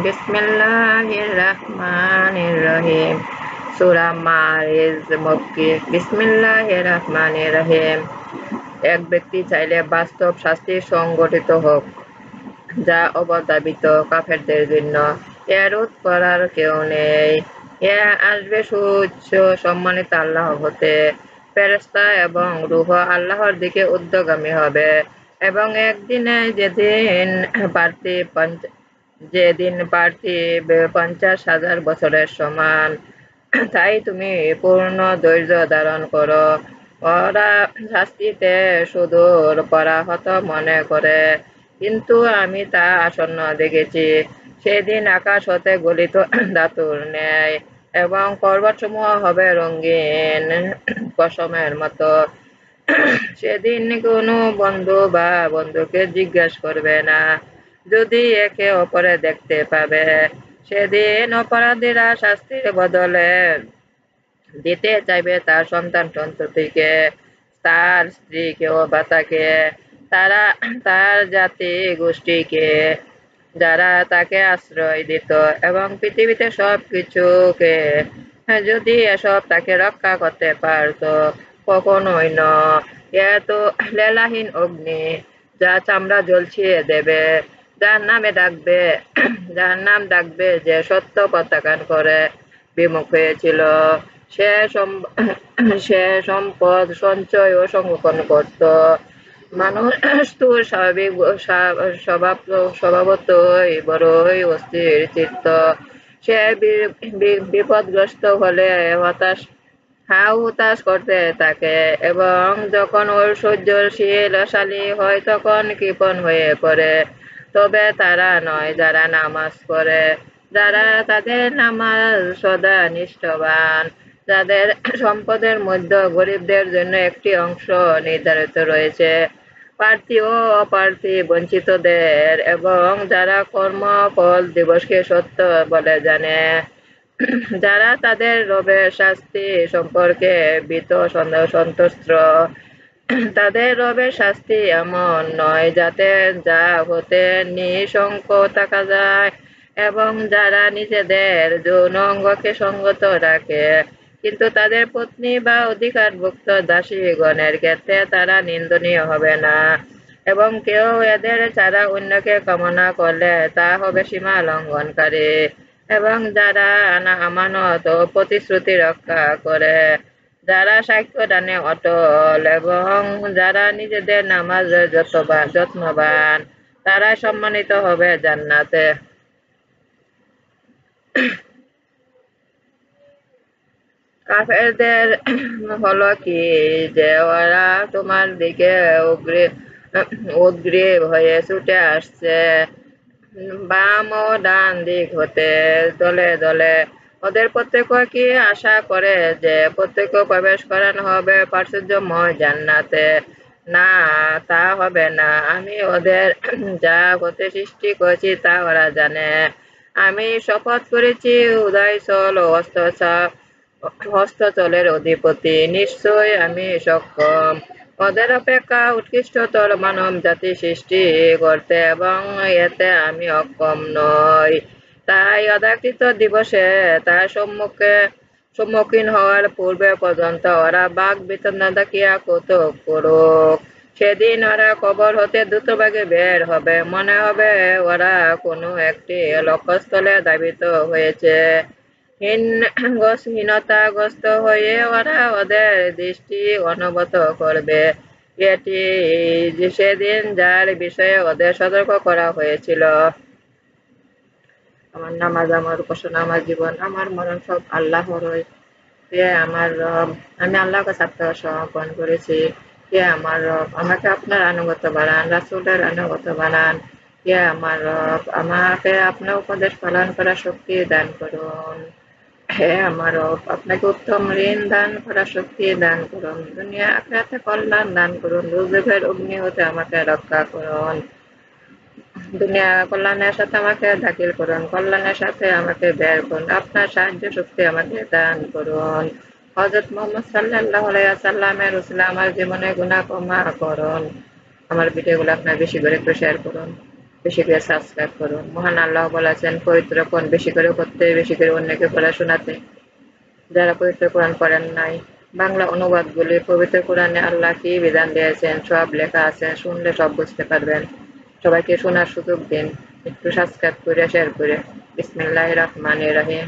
বিসমিল্লাহির রহমানির রহিম। সূরা মারিজ মক্কি। বিসমিল্লাহির রহমানির রহিম। এক ব্যক্তি চাইলে বাস্তব শাস্তি সংগঠিত হোক, যা অবধারিত কাফেরদের জন্য। এ রোধ করার কেউ নেই। এ আসবে সুউচ্চ সম্মানিত আল্লাহ হতে। ফেরেশতা এবং রূহ আল্লাহর দিকে ঊর্ধ্বগামী হবে। এবং একদিনে যেদিন পার্থিব 50,000 বছরের সমান। তাই তুমি পূর্ণ ধৈর্য ধারণ করো। ওরা শাস্তিতে সুদূর পরাহত মনে করে, কিন্তু আমি তা আসন্ন দেখেছি। সেদিন আকাশ হতে গলিত ধাতুর ন্যায় এবং পর্বতসমূহ হবে রঙিন পশমের মতো। সেদিন কোনো বন্ধু বা বন্ধুকে জিজ্ঞাসা করবে না যদি একে অপরে দেখতে পাবে। সেদিন অপরাধীরা শাস্তির বদলে দিতে চাইবে তার সন্তান সন্ততিকে, তার স্ত্রীকে ও বাতাকে, তার জাতি গোষ্ঠীকে যারা তাকে আশ্রয় দিত, এবং পৃথিবীতে সবকিছুকে। যদি এসব তাকে রক্ষা করতে পারত। কখনোই নয়। এ তো লেলাহীন অগ্নি, যা চামড়া ঝলসিয়ে দেবে। জাহান্নাম ডাকবে যে সত্য প্রত্যাখ্যান করে বিমুখ হয়েছিল। সে সম্পদ সঞ্চয় ও সংরক্ষণ করত। মানুষ তো স্বভাবতই বড়ই অস্থির চিত্ত। সে বিপদগ্রস্ত হলে হুতাশ করতে থাকে, এবং যখন ঐশ্বর্যশালী হয় তখন কৃপণ হয়ে পড়ে। তবে তারা নয় যারা নামাজ পড়ে, যারা তাদের নামাজ সদা নিষ্ঠবান, যাদের সম্পদের মধ্যে গরিবদের জন্য একটি অংশ নির্ধারিত রয়েছে, প্রার্থী ও অপ্রার্থী বঞ্চিতদের, এবং যারা কর্মফল দিবসকে সত্য বলে জানে, যারা তাদের রবের শাস্তি সম্পর্কে ভীত সন্ত্রস্ত। তাদের রবের শাস্তি এমন নয় যা হতে নিঃশঙ্ক থাকা যায়, এবং যারা নিজেদের যৌন অঙ্গকে সঙ্গত রাখে, কিন্তু তাদের পত্নী বা অধিকারভুক্ত দাসীগণের ক্ষেত্রে তারা নিন্দনীয় হবে না। এবং কেউ এদের ছাড়া অন্যকে কামনা করলে তা হবে সীমা লঙ্ঘনকারী। এবং যারা আমানত ও প্রতিশ্রুতি রক্ষা করে, যারা সাক্ষ্য দানে অটল, এবং যারা নিজেদের নামাজের যত্নবান, তারাই সম্মানিত হবে জান্নাতে। কাফেরদের হলো কি যে ওরা তোমার দিকে উদগ্রীব হয়ে ছুটে আসছে, বাম ও ডান দিক হতে দলে দলে। ওদের প্রত্যেক কি আশা করে যে প্রত্যেক প্রবেশ করানো হবে প্রাচুর্যময় জান্নাতে? না, তা হবে না। আমি ওদের যা হতে সৃষ্টি করেছি তা ওরা জানে। আমি শপথ করেছি উদয়চল ও হস্তচলের অধিপতি, নিশ্চয় আমি সক্ষম ওদের অপেক্ষা উৎকৃষ্টতর মানব জাতি সৃষ্টি করতে, এবং এতে আমি অক্ষম নই। তাই অদাকৃত দিবসে তার সম্মুখীন হওয়ার পূর্বে পর্যন্ত ওরা বাক বিতণ্ডা দেখিয়া কৌতুক করুক। সেদিন ওরা কবর হতে দ্রুতভাগে বের হবে, মনে হবে ওরা কোনো একটি লক্ষ্যস্থলে ধাবিত হয়েছে। হীনতাগ্রস্ত হয়ে ওরা ওদের দৃষ্টি অনবত করবে। এটি সেদিন যার বিষয়ে ওদের সতর্ক করা হয়েছিল। আমার নামাজ, আমার উপাসনা, আমার জীবন, আমার মরণ সব আল্লাহরই। হে আমার রব, আমি আল্লাহকে আত্মসমর্পণ করেছি। হে আমার রব, আমাকে আপনার আনুগত্য বানান, রাসূলের আনুগত্য বানান। হে আমার রব, আমাকে আপনার উপদেশ পালন করার শক্তি দান করুন। হে আমার রব, আপনাকে উত্তম ঋণ দান করার শক্তি দান করুন। দুনিয়া আখিরাতে কল্যাণ দান করুন। দুর্যোগের অগ্নি হতে আমাকে রক্ষা করুন। দুনিয়া কল্যাণের সাথে আমাকে দাখিল করুন, কল্যাণের সাথে আমাকে বের করুন। আপনার সাহায্য শক্তি আমাকে দান করুন। হযরত মুহাম্মদ সাল্লাল্লাহু আলাইহি ওয়াসাল্লামের উসিলা আমার জীবনে গুনাহ ক্ষমা করুন। আমার ভিডিওগুলো আপনার বেশি করে একটু শেয়ার করুন। বেশি করে সাবস্ক্রাইব করুন। মহান আল্লাহ বলেছেন পবিত্র কোরআন বেশি করে পড়তে, বেশি করে অন্যকে পড়া শোনাতে। যারা পবিত্র কোরআন পড়েন নাই, বাংলা অনুবাদগুলি পবিত্র কোরআনে আল্লাহ কি বিধান দিয়েছেন সব লেখা আছে, শুনলে সব বুঝতে পারবেন। সবাইকে শোনার সুযোগ দিন, একটু সাবস্ক্রাইব করে শেয়ার করে। বিসমিল্লাহির রহমানির রহিম।